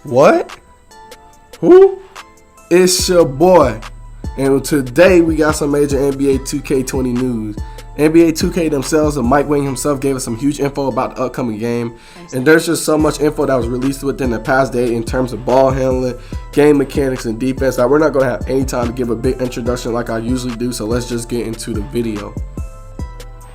What? Who? It's your boy. And today we got some major NBA 2K20 news. NBA 2K themselves and Mike Wang himself gave us some huge info about the upcoming game. And there's just so much info that was released within the past day in terms of ball handling, game mechanics, and defense that we're not going to have any time to give a big introduction like I usually do. So let's just get into the video.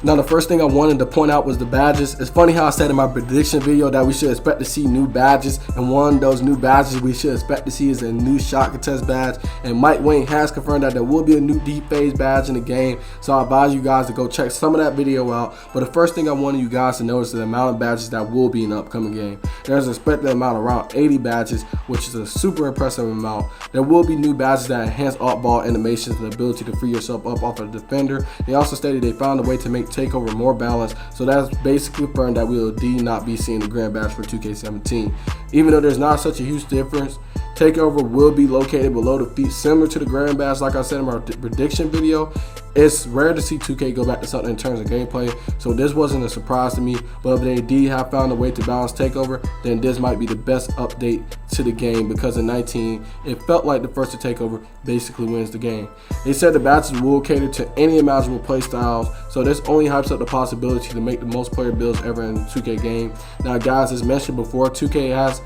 Now, the first thing I wanted to point out was the badges. It's funny how I said in my prediction video that we should expect to see new badges, and one of those new badges we should expect to see is a new shot contest badge. And Mike Wang has confirmed that there will be a new deep phase badge in the game, so I advise you guys to go check some of that video out. But the first thing I wanted you guys to notice is the amount of badges that will be in the upcoming game. There's an expected amount around 80 badges, which is a super impressive amount. There will be new badges that enhance off-ball animations and the ability to free yourself up off of the defender. They also stated they found a way to make Takeover more balanced, so that's basically confirmed that we will not be seeing the grand badge for 2K17. Even though there's not such a huge difference, Takeover will be located below the feet, similar to the grand badge. Like I said in my prediction video, it's rare to see 2K go back to something in terms of gameplay, so this wasn't a surprise to me. But if they indeed have found a way to balance Takeover, then this might be the best update to the game, because in 19 it felt like the first to Takeover basically wins the game. They said the badges will cater to any imaginable play styles, so this only hypes up the possibility to make the most player builds ever in a 2K game. Now guys, as mentioned before, 2K has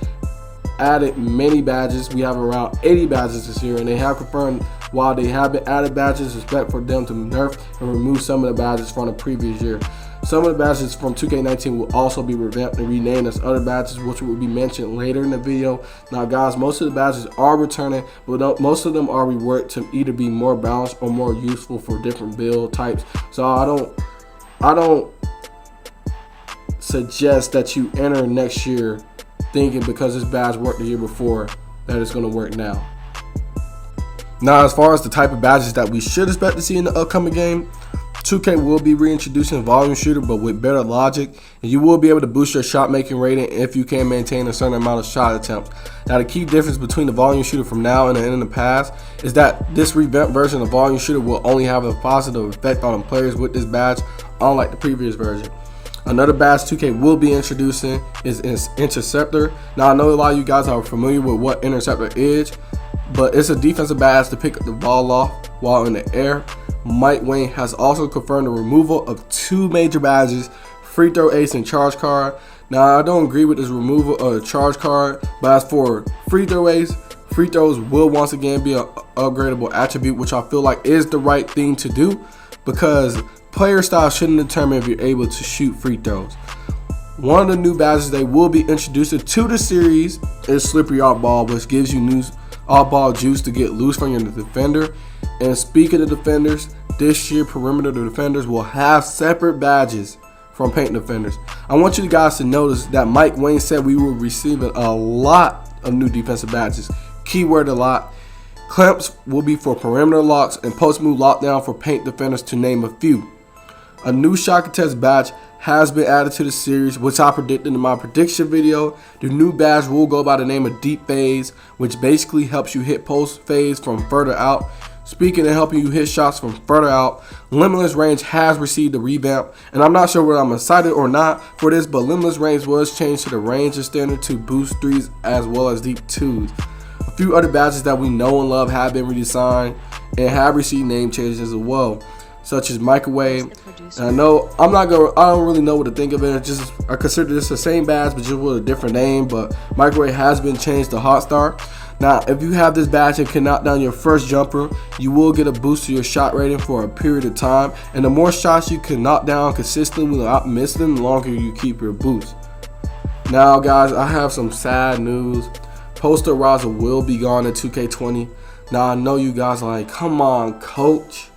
added many badges. We have around 80 badges this year, and they have confirmed while they have been added badges, expect for them to nerf and remove some of the badges from the previous year. Some of the badges from 2K19 will also be revamped and renamed as other badges, which will be mentioned later in the video. Now guys, most of the badges are returning, but most of them are reworked to either be more balanced or more useful for different build types. So I don't suggest that you enter next year thinking because this badge worked the year before that it's going to work now. Now, as far as the type of badges that we should expect to see in the upcoming game, 2K will be reintroducing volume shooter, but with better logic, and you will be able to boost your shot making rating if you can maintain a certain amount of shot attempts. Now, the key difference between the volume shooter from now and in the past is that this revamped version of volume shooter will only have a positive effect on players with this badge, unlike the previous version. Another badge 2K will be introducing is Interceptor. Now, I know a lot of you guys are familiar with what Interceptor is, but it's a defensive badge to pick up the ball off while in the air. Mike Wang has also confirmed the removal of two major badges, free throw ace and charge card. Now, I don't agree with this removal of the charge card, but as for free throw ace, free throws will once again be an upgradable attribute, which I feel like is the right thing to do, because player style shouldn't determine if you're able to shoot free throws. One of the new badges they will be introducing to the series is Slippery Off Ball, which gives you new off-ball juice to get loose from your defender. And speaking of defenders, this year perimeter defenders will have separate badges from paint defenders. I want you guys to notice that Mike Wang said we will be receiving a lot of new defensive badges. Keyword a lot. Clamps will be for perimeter locks and post-move lockdown for paint defenders, to name a few. A new shot contest badge has been added to the series, which I predicted in my prediction video. The new badge will go by the name of Deep Phase, which basically helps you hit post phase from further out. Speaking of helping you hit shots from further out, Limitless Range has received a revamp, and I'm not sure whether I'm excited or not for this, but Limitless Range was changed to the range standard to boost threes as well as deep twos. A few other badges that we know and love have been redesigned and have received name changes as well, such as Microwave. And I don't really know what to think of it. I consider this the same badge but just with a different name, but Microwave has been changed to Hot Star. Now, if you have this badge and can knock down your first jumper, you will get a boost to your shot rating for a period of time, and the more shots you can knock down consistently without missing, the longer you keep your boost. Now guys, I have some sad news. Posterizer will be gone in 2K20. Now, I know you guys are like, come on coach,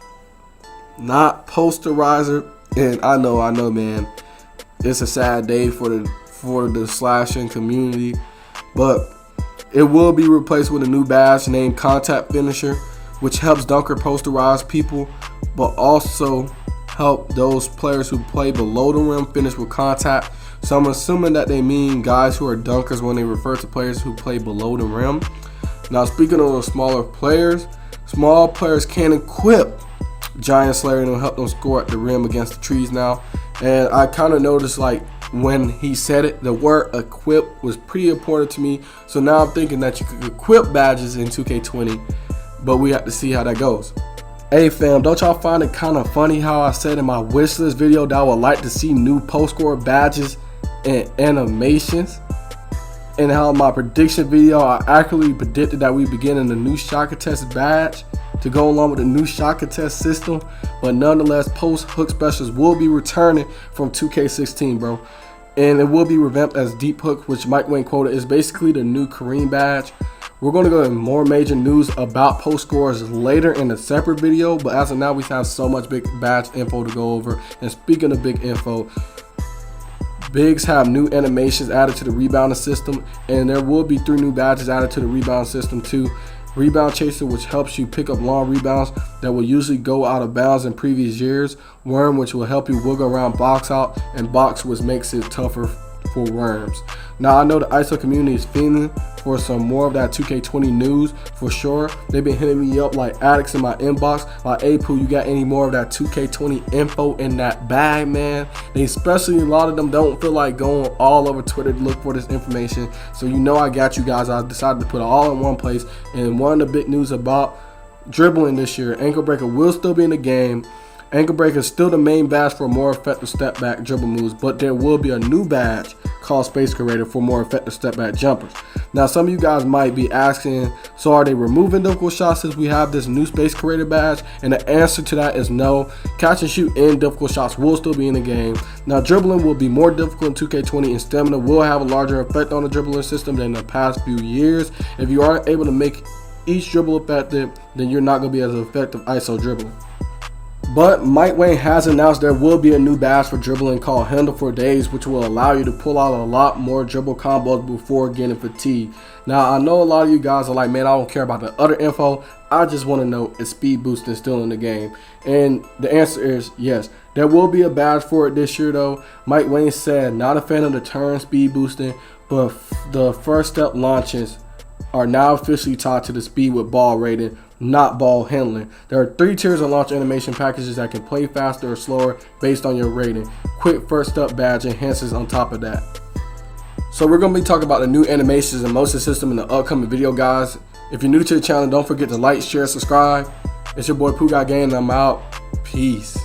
not Posterizer. And I know man, it's a sad day for the slashing community, but it will be replaced with a new badge named Contact Finisher, which helps dunker posterize people, but also help those players who play below the rim finish with contact. So I'm assuming that they mean guys who are dunkers when they refer to players who play below the rim. Now, speaking of smaller players, small players can equip Giant Slayer and it'll help them score at the rim against the trees now. And I kind of noticed, like, when he said it. The word equip was pretty important to me. So now I'm thinking that you could equip badges in 2K20, but we have to see how that goes. Hey fam, don't y'all find it kind of funny how I said in my wishlist video that I would like to see new post score badges and animations? And how my prediction video, I accurately predicted that we begin in the new shock test badge to go along with the new shock test system. But nonetheless, post hook specials will be returning from 2K16, bro. And it will be revamped as deep hook, which Mike Wayne quoted is basically the new Kareem badge. We're going to go into more major news about post scores later in a separate video, but as of now we have so much big badge info to go over. And speaking of big info, bigs have new animations added to the rebounding system, and there will be 3 new badges added to the rebound system too. Rebound chaser, which helps you pick up long rebounds that will usually go out of bounds in previous years. Worm, which will help you wiggle around box out, and box, which makes it tougher for worms. Now I know the ISO community is feeling for some more of that 2K20 news for sure. They've been hitting me up like addicts in my inbox, like, hey Pooh, you got any more of that 2K20 info in that bag, man? They especially, a lot of them don't feel like going all over Twitter to look for this information. So you know I got you guys. I decided to put it all in one place. And one of the big news about dribbling this year, ankle breaker will still be in the game. Ankle breaker is still the main badge for more effective step back dribble moves, but there will be a new badge called Space Creator for more effective step back jumpers. Now some of you guys might be asking, so are they removing difficult shots since we have this new Space Creator badge? And the answer to that is no. Catch and shoot and difficult shots will still be in the game. Now dribbling will be more difficult in 2K20, and stamina will have a larger effect on the dribbling system than the past few years. If you aren't able to make each dribble effective, then you're not going to be as effective ISO dribbling. But Mike Wayne has announced there will be a new badge for dribbling called Handle for Days, which will allow you to pull out a lot more dribble combos before getting fatigued. Now I know a lot of you guys are like, man, I don't care about the other info. I just want to know, is speed boosting still in the game? And the answer is yes. There will be a badge for it this year though. Mike Wayne said, not a fan of the term speed boosting, but the first step launches are now officially tied to the speed with ball rating, not ball handling. There are 3 tiers of launch animation packages that can play faster or slower based on your rating. Quick first step badge enhances on top of that. So we're going to be talking about the new animations and motion system in the upcoming video, guys. If you're new to the channel, don't forget to like, share, subscribe. It's your boy Pooh Got Game, and I'm out. Peace.